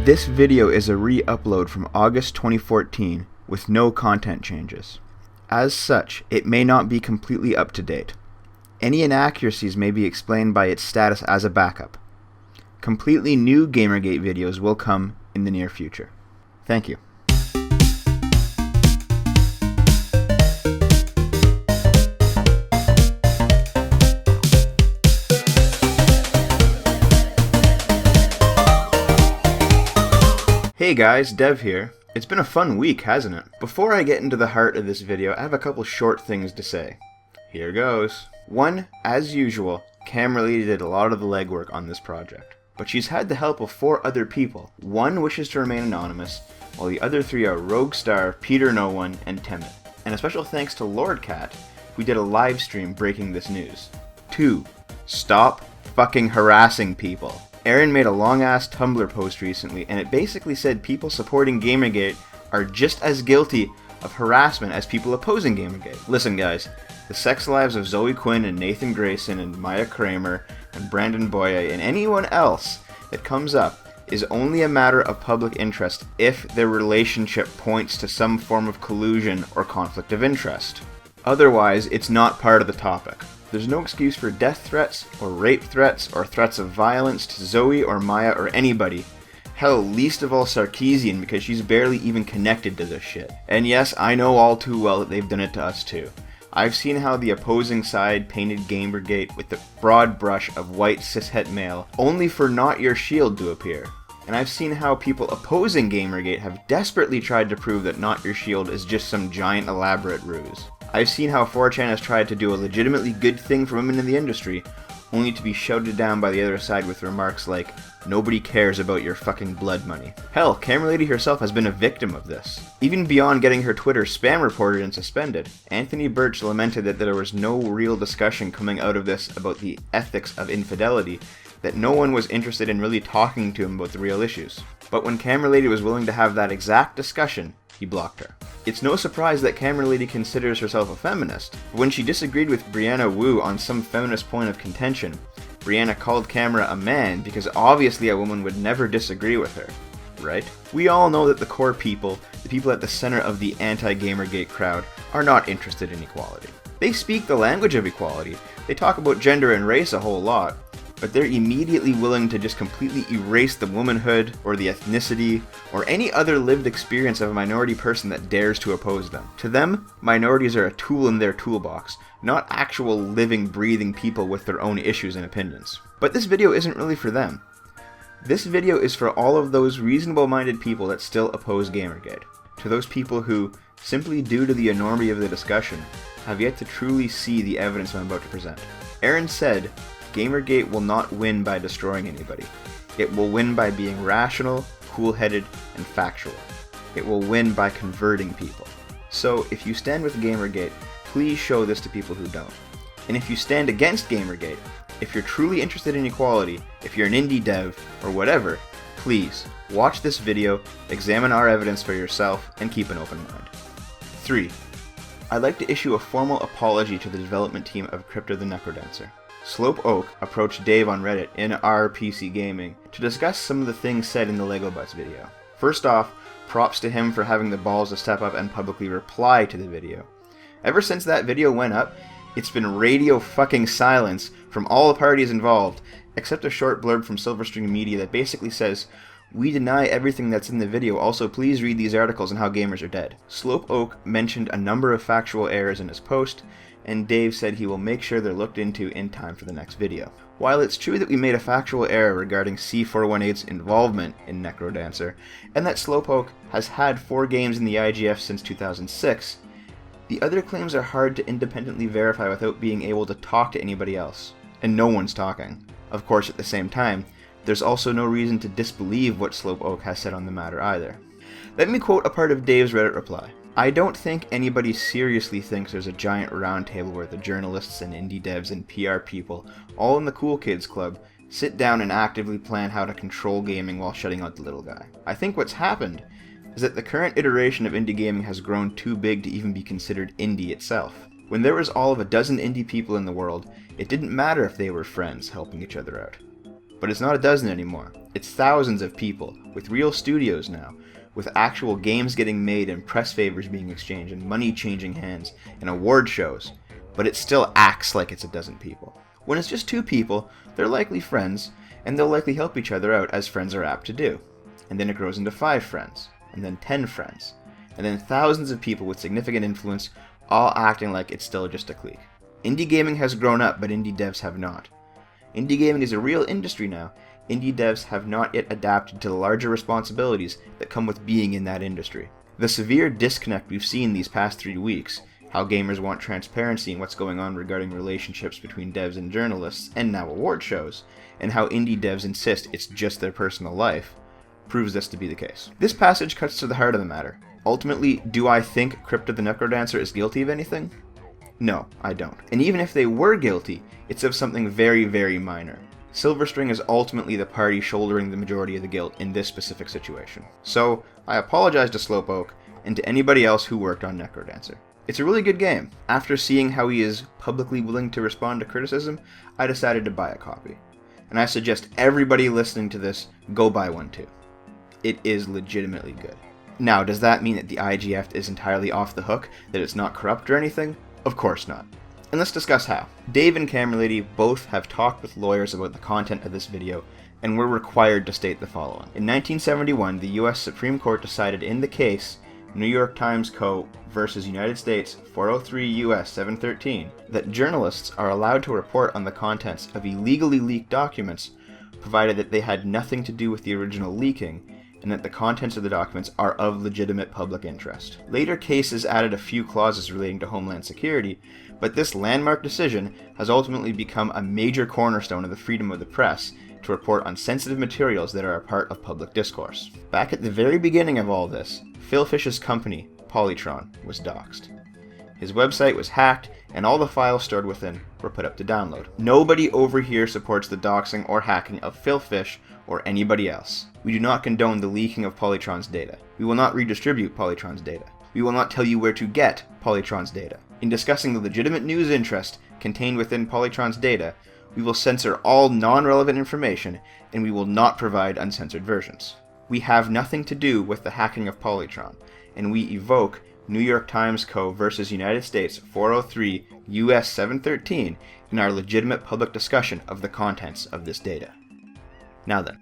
This video is a re-upload from August 2014 with no content changes. As such, it may not be completely up to date. Any inaccuracies may be explained by its status as a backup. Completely new Gamergate videos will come in the near future. Thank you. Hey guys, Dev here. It's been a fun week, hasn't it? Before I get into the heart of this video, I have a couple short things to say. Here goes. 1. As usual, CameraLady did a lot of the legwork on this project. But she's had the help of 4 other people. 1 wishes to remain anonymous, while the other 3 are Roguestar, Peter No One, and Timid. And a special thanks to Lord Cat, who did a live stream breaking this news. 2. Stop fucking harassing people. Aaron made a long-ass Tumblr post recently, and it basically said people supporting Gamergate are just as guilty of harassment as people opposing Gamergate. Listen guys, the sex lives of Zoe Quinn and Nathan Grayson and Maya Kramer and Brandon Boye and anyone else that comes up is only a matter of public interest if their relationship points to some form of collusion or conflict of interest. Otherwise, it's not part of the topic. There's no excuse for death threats, or rape threats, or threats of violence to Zoe or Maya or anybody. Hell, least of all Sarkeesian, because she's barely even connected to this shit. And yes, I know all too well that they've done it to us too. I've seen how the opposing side painted Gamergate with the broad brush of white cishet male, only for Not Your Shield to appear. And I've seen how people opposing Gamergate have desperately tried to prove that Not Your Shield is just some giant elaborate ruse. I've seen how 4chan has tried to do a legitimately good thing for women in the industry, only to be shouted down by the other side with remarks like, nobody cares about your fucking blood money. Hell, CameraLady herself has been a victim of this. Even beyond getting her Twitter spam reported and suspended, Anthony Birch lamented that there was no real discussion coming out of this about the ethics of infidelity, that no one was interested in really talking to him about the real issues. But when CameraLady was willing to have that exact discussion, he blocked her. It's no surprise that CameraLady considers herself a feminist, but when she disagreed with Brianna Wu on some feminist point of contention, Brianna called Camera a man because obviously a woman would never disagree with her, right? We all know that the core people, the people at the center of the anti-Gamergate crowd, are not interested in equality. They speak the language of equality, they talk about gender and race a whole lot, but they're immediately willing to just completely erase the womanhood, or the ethnicity, or any other lived experience of a minority person that dares to oppose them. To them, minorities are a tool in their toolbox, not actual living, breathing people with their own issues and opinions. But this video isn't really for them. This video is for all of those reasonable-minded people that still oppose Gamergate. To those people who, simply due to the enormity of the discussion, have yet to truly see the evidence I'm about to present. Aaron said, Gamergate will not win by destroying anybody. It will win by being rational, cool-headed, and factual. It will win by converting people. So, if you stand with Gamergate, please show this to people who don't. And if you stand against Gamergate, if you're truly interested in equality, if you're an indie dev, or whatever, please, watch this video, examine our evidence for yourself, and keep an open mind. 3. I'd like to issue a formal apology to the development team of Crypto the Necrodancer. Slope Oak approached Dave on Reddit in RPC Gaming to discuss some of the things said in the Lego Bus video. First off, props to him for having the balls to step up and publicly reply to the video. Ever since that video went up, it's been radio fucking silence from all the parties involved, except a short blurb from Silverstring Media that basically says, we deny everything that's in the video, also please read these articles on how gamers are dead. Slope Oak mentioned a number of factual errors in his post, and Dave said he will make sure they're looked into in time for the next video. While it's true that we made a factual error regarding C418's involvement in Necrodancer, and that Slowpoke has had 4 games in the IGF since 2006, the other claims are hard to independently verify without being able to talk to anybody else. And no one's talking. Of course, at the same time, there's also no reason to disbelieve what Slowpoke has said on the matter either. Let me quote a part of Dave's Reddit reply. I don't think anybody seriously thinks there's a giant round table where the journalists and indie devs and PR people, all in the Cool Kids Club, sit down and actively plan how to control gaming while shutting out the little guy. I think what's happened is that the current iteration of indie gaming has grown too big to even be considered indie itself. When there was all of a dozen indie people in the world, it didn't matter if they were friends helping each other out. But it's not a dozen anymore. It's thousands of people, with real studios now, with actual games getting made and press favors being exchanged and money changing hands and award shows. But it still acts like it's a dozen people. When it's just two people, they're likely friends, and they'll likely help each other out as friends are apt to do. And then it grows into 5 friends, and then 10 friends, and then thousands of people with significant influence, all acting like it's still just a clique. Indie gaming has grown up, but indie devs have not. Indie gaming is a real industry now. Indie devs have not yet adapted to the larger responsibilities that come with being in that industry. The severe disconnect we've seen these past 3 weeks, how gamers want transparency in what's going on regarding relationships between devs and journalists, and now award shows, and how indie devs insist it's just their personal life, proves this to be the case. This passage cuts to the heart of the matter. Ultimately, do I think Crypto the Necrodancer is guilty of anything? No, I don't. And even if they were guilty, it's of something very, very minor. Silverstring is ultimately the party shouldering the majority of the guilt in this specific situation. So, I apologize to Slowpoke, and to anybody else who worked on Necrodancer. It's a really good game. After seeing how he is publicly willing to respond to criticism, I decided to buy a copy. And I suggest everybody listening to this go buy one too. It is legitimately good. Now, does that mean that the IGF is entirely off the hook, that it's not corrupt or anything? Of course not. And let's discuss how. Dave and CameraLady both have talked with lawyers about the content of this video, and were required to state the following. In 1971, the US Supreme Court decided in the case New York Times Co. versus United States 403 US 713 that journalists are allowed to report on the contents of illegally leaked documents, provided that they had nothing to do with the original leaking, and that the contents of the documents are of legitimate public interest. Later cases added a few clauses relating to Homeland Security, but this landmark decision has ultimately become a major cornerstone of the freedom of the press to report on sensitive materials that are a part of public discourse. Back at the very beginning of all this, Phil Fish's company, Polytron, was doxxed. His website was hacked, and all the files stored within were put up to download. Nobody over here supports the doxing or hacking of Phil Fish or anybody else. We do not condone the leaking of Polytron's data. We will not redistribute Polytron's data. We will not tell you where to get Polytron's data. In discussing the legitimate news interest contained within Polytron's data, we will censor all non-relevant information, and we will not provide uncensored versions. We have nothing to do with the hacking of Polytron, and we evoke New York Times Co. versus United States 403 US 713 in our legitimate public discussion of the contents of this data. Now then,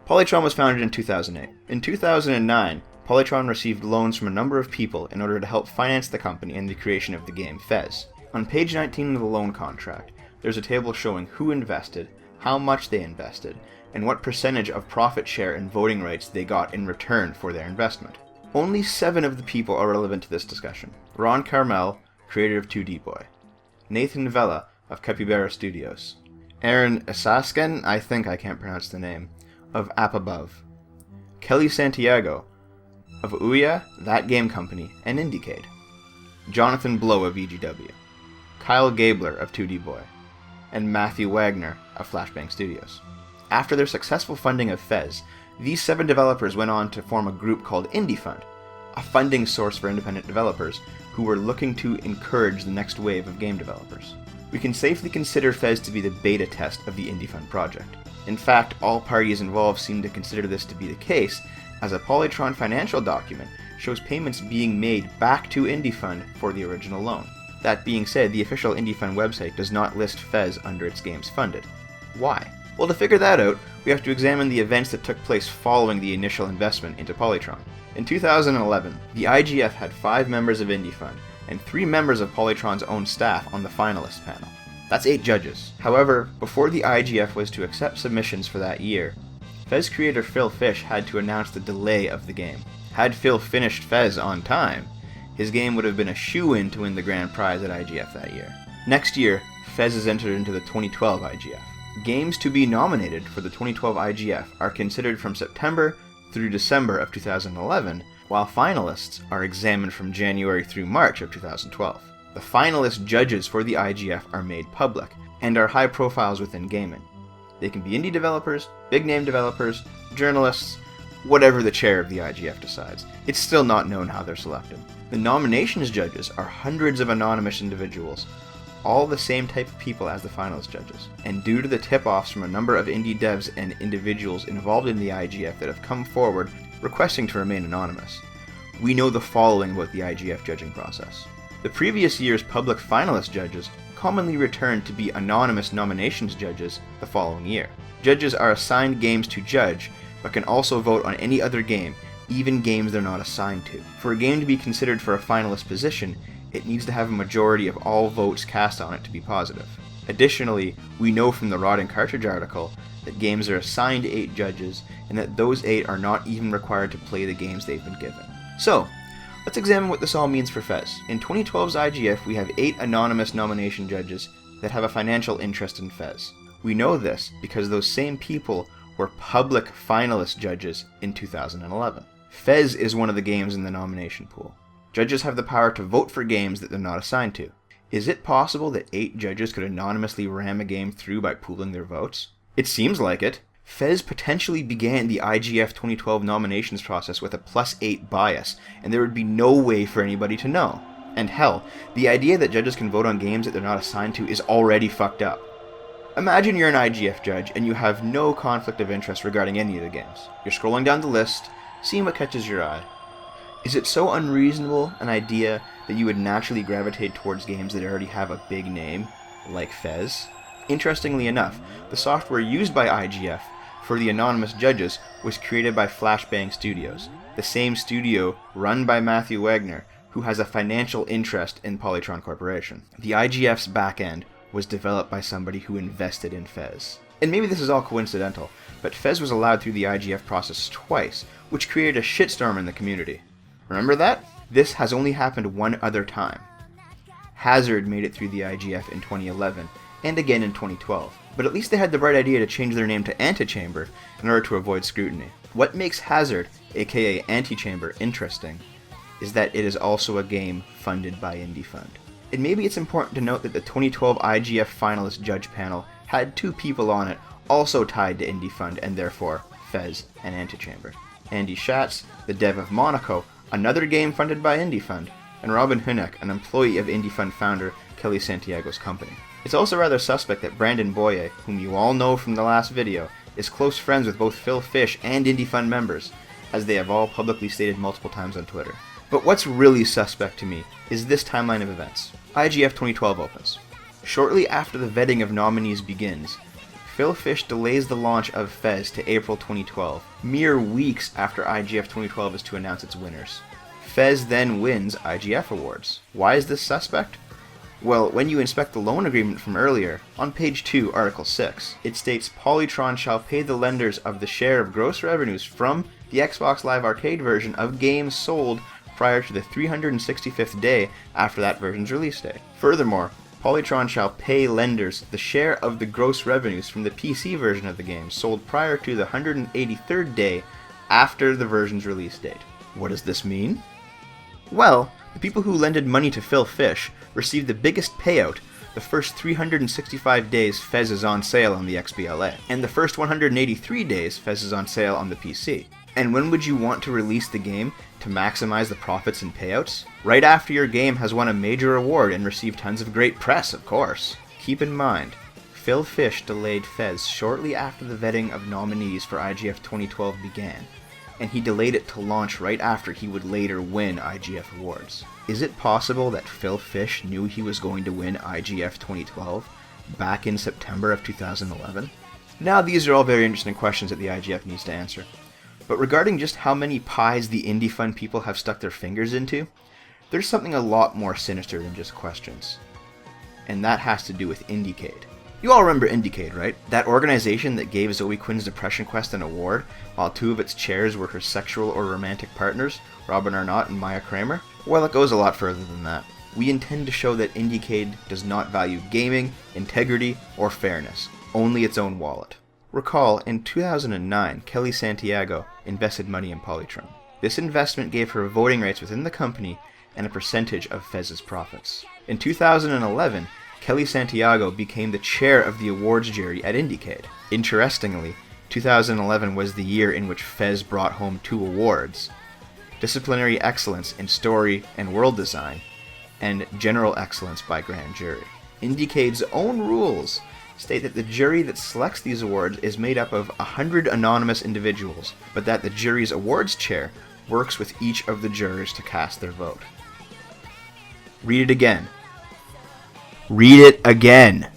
Polytron was founded in 2008. In 2009, Polytron received loans from a number of people in order to help finance the company and the creation of the game Fez. On page 19 of the loan contract, there's a table showing who invested, how much they invested, and what percentage of profit share and voting rights they got in return for their investment. Only 7 of the people are relevant to this discussion. Ron Carmel, creator of 2D Boy. Nathan Vella of Capybara Studios. Aaron Isasken, I think I can't pronounce the name, of App Above. Kelly Santiago of Ouya, That Game Company, and Indiecade. Jonathan Blow of EGW. Kyle Gabler of 2D Boy. And Matthew Wagner of Flashbang Studios. After their successful funding of Fez, these 7 developers went on to form a group called Indie-Fund, a funding source for independent developers who were looking to encourage the next wave of game developers. We can safely consider Fez to be the beta test of the Indie-Fund project. In fact, all parties involved seem to consider this to be the case, as a Polytron financial document shows payments being made back to Indie-Fund for the original loan. That being said, the official Indie-Fund website does not list Fez under its games funded. Why? Well, to figure that out, we have to examine the events that took place following the initial investment into Polytron. In 2011, the IGF had 5 members of Indie-Fund and 3 members of Polytron's own staff on the finalist panel. That's 8 judges. However, before the IGF was to accept submissions for that year, Fez creator Phil Fish had to announce the delay of the game. Had Phil finished Fez on time, his game would have been a shoo-in to win the grand prize at IGF that year. Next year, Fez is entered into the 2012 IGF. Games to be nominated for the 2012 IGF are considered from September through December of 2011, while finalists are examined from January through March of 2012. The finalist judges for the IGF are made public, and are high profiles within gaming. They can be indie developers, big-name developers, journalists, whatever the chair of the IGF decides. It's still not known how they're selected. The nominations judges are hundreds of anonymous individuals, all the same type of people as the finalist judges. And due to the tip-offs from a number of indie devs and individuals involved in the IGF that have come forward requesting to remain anonymous, we know the following about the IGF judging process. The previous year's public finalist judges commonly returned to be anonymous nominations judges the following year. Judges are assigned games to judge, but can also vote on any other game, even games they're not assigned to. For a game to be considered for a finalist position, it needs to have a majority of all votes cast on it to be positive. Additionally, we know from the Rod and Cartridge article that games are assigned 8 judges, and that those 8 are not even required to play the games they've been given. So, let's examine what this all means for Fez. In 2012's IGF, we have 8 anonymous nomination judges that have a financial interest in Fez. We know this because those same people were public finalist judges in 2011. Fez is one of the games in the nomination pool. Judges have the power to vote for games that they're not assigned to. Is it possible that 8 judges could anonymously ram a game through by pooling their votes? It seems like it. Fez potentially began the IGF 2012 nominations process with a +8 bias, and there would be no way for anybody to know. And hell, the idea that judges can vote on games that they're not assigned to is already fucked up. Imagine you're an IGF judge and you have no conflict of interest regarding any of the games. You're scrolling down the list, seeing what catches your eye. Is it so unreasonable an idea that you would naturally gravitate towards games that already have a big name, like Fez? Interestingly enough, the software used by IGF for the anonymous judges was created by Flashbang Studios, the same studio run by Matthew Wagner, who has a financial interest in Polytron Corporation. The IGF's backend was developed by somebody who invested in Fez. And maybe this is all coincidental, but Fez was allowed through the IGF process twice, which created a shitstorm in the community. Remember that? This has only happened one other time. Hazard made it through the IGF in 2011, and again in 2012. But at least they had the bright idea to change their name to Antichamber in order to avoid scrutiny. What makes Hazard, aka Antichamber, interesting is that it is also a game funded by Indie-Fund. And maybe it's important to note that the 2012 IGF finalist judge panel had 2 people on it also tied to Indie-Fund and therefore Fez and Antichamber. Andy Schatz, the dev of Monaco, another game funded by Indie-Fund, and Robin Hunek, an employee of Indie-Fund founder Kelly Santiago's company. It's also rather suspect that Brandon Boye, whom you all know from the last video, is close friends with both Phil Fish and Indie-Fund members, as they have all publicly stated multiple times on Twitter. But what's really suspect to me is this timeline of events. IGF 2012 opens. Shortly after the vetting of nominees begins, Phil Fish delays the launch of Fez to April 2012, mere weeks after IGF 2012 is to announce its winners. Fez then wins IGF awards. Why is this suspect? Well, when you inspect the loan agreement from earlier, on page 2, article 6, it states Polytron shall pay the lenders of the share of gross revenues from the Xbox Live Arcade version of games sold prior to the 365th day after that version's release date. Furthermore, Polytron shall pay lenders the share of the gross revenues from the PC version of the game sold prior to the 183rd day after the version's release date. What does this mean? Well, the people who lended money to Phil Fish received the biggest payout the first 365 days Fez is on sale on the XBLA, and the first 183 days Fez is on sale on the PC. And when would you want to release the game to maximize the profits and payouts? Right after your game has won a major award and received tons of great press, of course. Keep in mind, Phil Fish delayed Fez shortly after the vetting of nominees for IGF 2012 began, and he delayed it to launch right after he would later win IGF awards. Is it possible that Phil Fish knew he was going to win IGF 2012 back in September of 2011? Now these are all very interesting questions that the IGF needs to answer. But regarding just how many pies the Indie-Fund people have stuck their fingers into, there's something a lot more sinister than just questions. And that has to do with Indiecade. You all remember Indiecade, right? That organization that gave Zoe Quinn's Depression Quest an award, while 2 of its chairs were her sexual or romantic partners, Robin Arnott and Maya Kramer? Well, it goes a lot further than that. We intend to show that Indiecade does not value gaming, integrity, or fairness, only its own wallet. Recall, in 2009, Kelly Santiago invested money in Polytron. This investment gave her voting rights within the company and a percentage of Fez's profits. In 2011, Kelly Santiago became the chair of the awards jury at Indiecade. Interestingly, 2011 was the year in which Fez brought home 2 awards: Disciplinary Excellence in Story and World Design, and General Excellence by Grand Jury. Indiecade's own rules state that the jury that selects these awards is made up of 100 anonymous individuals, but that the jury's awards chair works with each of the jurors to cast their vote. Read it again. Read it again!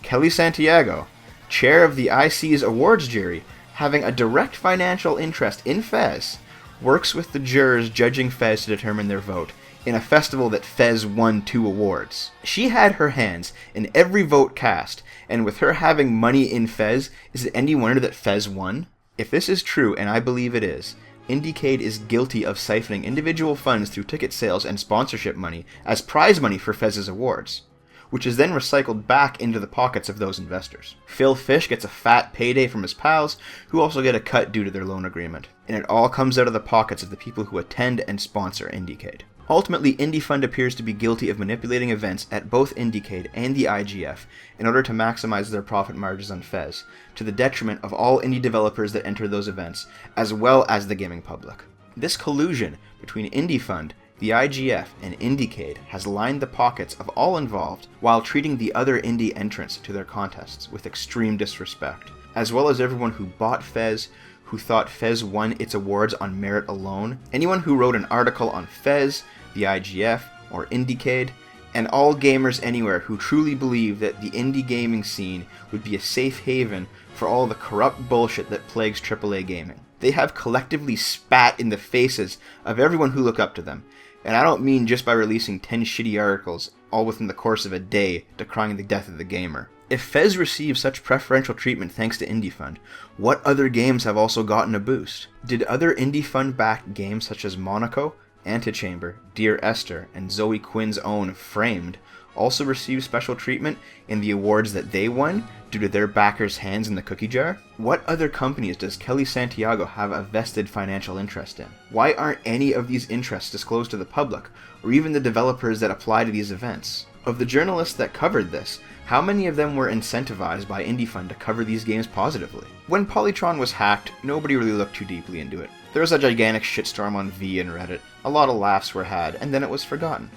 Kelly Santiago, chair of the IC's awards jury, having a direct financial interest in Fez, works with the jurors judging Fez to determine their vote in a festival that Fez won 2 awards. She had her hands in every vote cast, and with her having money in Fez, is it any wonder that Fez won? If this is true, and I believe it is, Indiecade is guilty of siphoning individual funds through ticket sales and sponsorship money as prize money for Fez's awards, which is then recycled back into the pockets of those investors. Phil Fish gets a fat payday from his pals, who also get a cut due to their loan agreement, and it all comes out of the pockets of the people who attend and sponsor Indiecade. Ultimately, IndieFund appears to be guilty of manipulating events at both Indiecade and the IGF in order to maximize their profit margins on Fez, to the detriment of all indie developers that enter those events, as well as the gaming public. This collusion between IndieFund, the IGF, and Indiecade has lined the pockets of all involved while treating the other indie entrants to their contests with extreme disrespect, as well as everyone who bought Fez, who thought Fez won its awards on merit alone, anyone who wrote an article on Fez, the IGF, or Indiecade, and all gamers anywhere who truly believe that the indie gaming scene would be a safe haven for all the corrupt bullshit that plagues AAA gaming. They have collectively spat in the faces of everyone who look up to them, and I don't mean just by releasing 10 shitty articles all within the course of a day decrying the death of the gamer. If Fez receives such preferential treatment thanks to IndieFund, what other games have also gotten a boost? Did other IndieFund-backed games such as Monaco, Antechamber, Dear Esther, and Zoe Quinn's own Framed also receive special treatment in the awards that they won due to their backers' hands in the cookie jar? What other companies does Kelly Santiago have a vested financial interest in? Why aren't any of these interests disclosed to the public, or even the developers that apply to these events? Of the journalists that covered this, how many of them were incentivized by IndieFund to cover these games positively? When Polytron was hacked, nobody really looked too deeply into it. There was a gigantic shitstorm on V and Reddit, a lot of laughs were had, and then it was forgotten.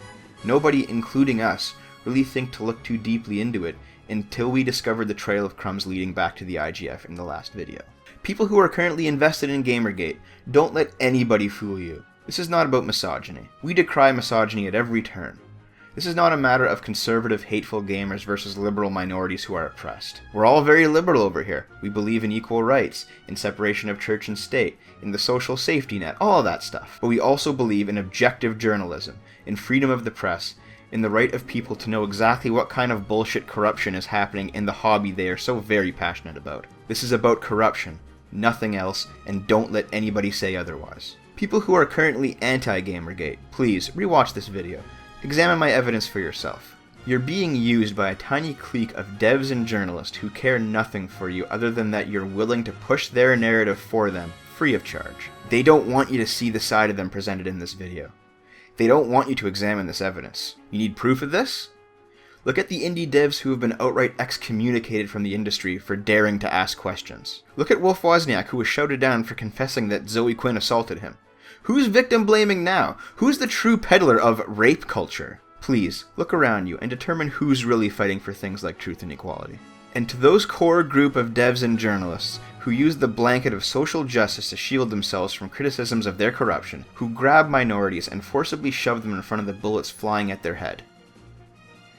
Nobody, including us, really think to look too deeply into it until we discovered the trail of crumbs leading back to the IGF in the last video. People who are currently invested in Gamergate, don't let anybody fool you. This is not about misogyny. We decry misogyny at every turn. This is not a matter of conservative, hateful gamers versus liberal minorities who are oppressed. We're all very liberal over here. We believe in equal rights, in separation of church and state, in the social safety net, all of that stuff. But we also believe in objective journalism, in freedom of the press, in the right of people to know exactly what kind of bullshit corruption is happening in the hobby they are so very passionate about. This is about corruption, nothing else, and don't let anybody say otherwise. People who are currently anti-Gamergate, please rewatch this video. Examine my evidence for yourself. You're being used by a tiny clique of devs and journalists who care nothing for you other than that you're willing to push their narrative for them, free of charge. They don't want you to see the side of them presented in this video. They don't want you to examine this evidence. You need proof of this? Look at the indie devs who have been outright excommunicated from the industry for daring to ask questions. Look at Wolf Wozniak, who was shouted down for confessing that Zoe Quinn assaulted him. Who's victim blaming now? Who's the true peddler of rape culture? Please, look around you and determine who's really fighting for things like truth and equality. And to those core group of devs and journalists who use the blanket of social justice to shield themselves from criticisms of their corruption, who grab minorities and forcibly shove them in front of the bullets flying at their head.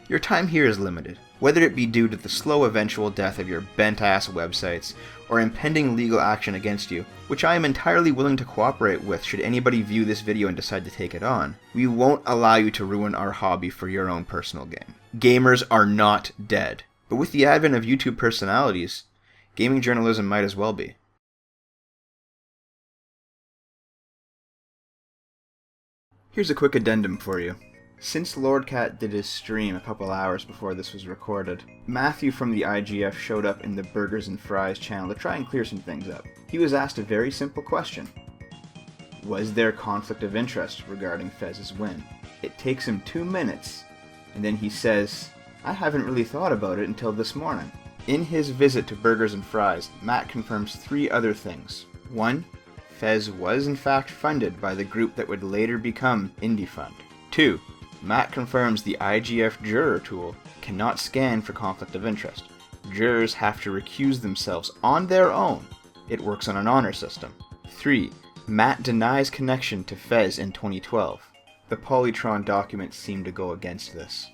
Your time here is limited, whether it be due to the slow eventual death of your bent-ass websites, or impending legal action against you, which I am entirely willing to cooperate with should anybody view this video and decide to take it on. We won't allow you to ruin our hobby for your own personal gain. Gamers are not dead. But with the advent of YouTube personalities, gaming journalism might as well be. Here's a quick addendum for you. Since Lordcat did his stream a couple hours before this was recorded, Matthew from the IGF showed up in the Burgers and Fries channel to try and clear some things up. He was asked a very simple question. Was there conflict of interest regarding Fez's win? It takes him 2 minutes, and then he says, I haven't really thought about it until this morning. In his visit to Burgers and Fries, Matt confirms 3 other things. 1. Fez was in fact funded by the group that would later become IndieFund. 2. Matt confirms the IGF juror tool cannot scan for conflict of interest. Jurors have to recuse themselves on their own. It works on an honor system. 3. Matt denies connection to Fez in 2012. The Polytron documents seem to go against this.